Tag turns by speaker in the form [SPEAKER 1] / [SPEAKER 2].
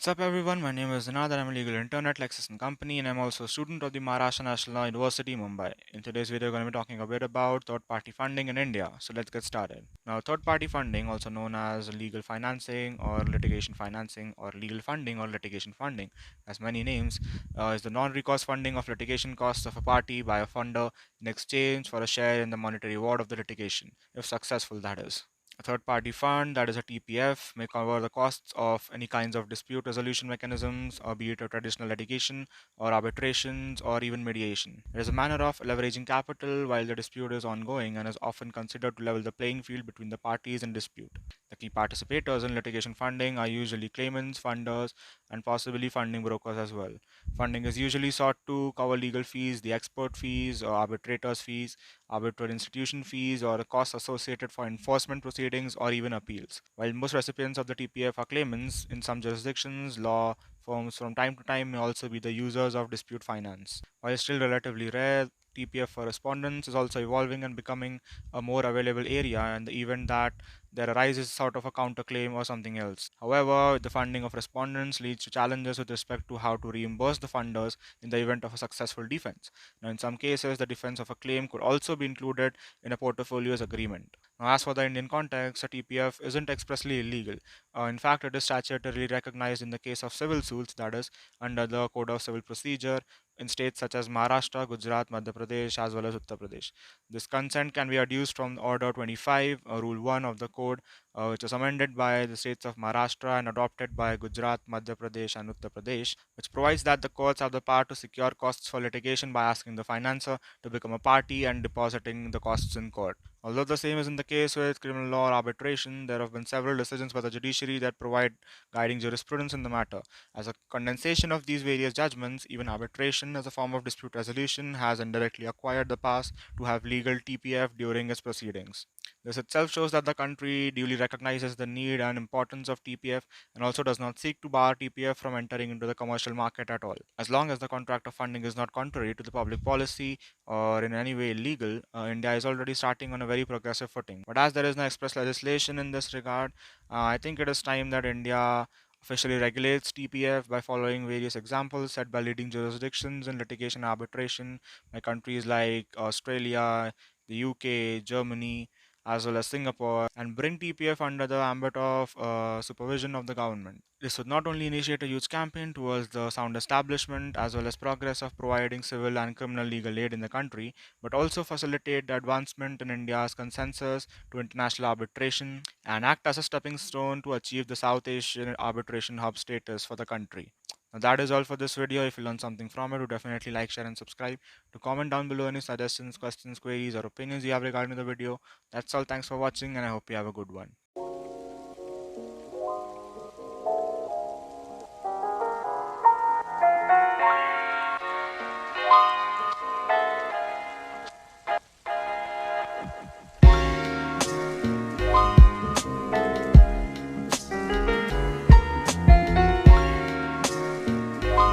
[SPEAKER 1] up, everyone? My name is Zinad and I'm a legal intern at Lexis& Company, and I'm also a student of the Maharashtra National Law University, Mumbai. In today's video, we're going to be talking a bit about third-party funding in India. So let's get started. Now, third-party funding, also known as legal financing or litigation financing or legal funding or litigation funding, has many names, is the non-recourse funding of litigation costs of a party by a funder in exchange for a share in the monetary reward of the litigation, if successful, that is. A third-party fund, that is a TPF, may cover the costs of any kinds of dispute resolution mechanisms, or be it a traditional litigation, or arbitrations, or even mediation. It is a manner of leveraging capital while the dispute is ongoing and is often considered to level the playing field between the parties in dispute. The key participators in litigation funding are usually claimants, funders, and possibly funding brokers as well. Funding is usually sought to cover legal fees, the expert fees, or arbitrators' fees, arbitral institution fees, or the costs associated for enforcement proceedings or even appeals. While most recipients of the TPF are claimants, in some jurisdictions, law firms from time to time may also be the users of dispute finance. While still relatively rare, TPF for respondents is also evolving and becoming a more available area in the event that there arises sort of a counterclaim or something else. However, the funding of respondents leads to challenges with respect to how to reimburse the funders in the event of a successful defense. Now, in some cases, the defense of a claim could also be included in a portfolio's agreement. Now, as for the Indian context, a TPF isn't expressly illegal. In fact, it is statutorily recognized in the case of civil suits, that is, under the Code of Civil Procedure in states such as Maharashtra, Gujarat, Madhya Pradesh, as well as Uttar Pradesh. This consent can be adduced from Order 25, Rule 1 of the Code, which was amended by the states of Maharashtra and adopted by Gujarat, Madhya Pradesh, and Uttar Pradesh, which provides that the courts have the power to secure costs for litigation by asking the financer to become a party and depositing the costs in court. Although the same isn't the case with criminal law or arbitration, there have been several decisions by the judiciary that provide guiding jurisprudence in the matter. As a condensation of these various judgments, even arbitration as a form of dispute resolution has indirectly acquired the power to have legal TPF during its proceedings. This itself shows that the country duly recognizes the need and importance of TPF and also does not seek to bar TPF from entering into the commercial market at all. As long as the contract of funding is not contrary to the public policy or in any way illegal, India is already starting on a very progressive footing. But as there is no express legislation in this regard, I think it is time that India officially regulates TPF by following various examples set by leading jurisdictions in litigation arbitration by countries like Australia, the UK, Germany, as well as Singapore, and bring TPF under the ambit of supervision of the government. This would not only initiate a huge campaign towards the sound establishment as well as progress of providing civil and criminal legal aid in the country, but also facilitate the advancement in India's consensus to international arbitration and act as a stepping stone to achieve the South Asian arbitration hub status for the country. Now that is all for this video. If you learned something from it, do definitely like, share, and subscribe. To comment down below any suggestions, questions, queries, or opinions you have regarding the video. That's all. Thanks for watching, and I hope you have a good one.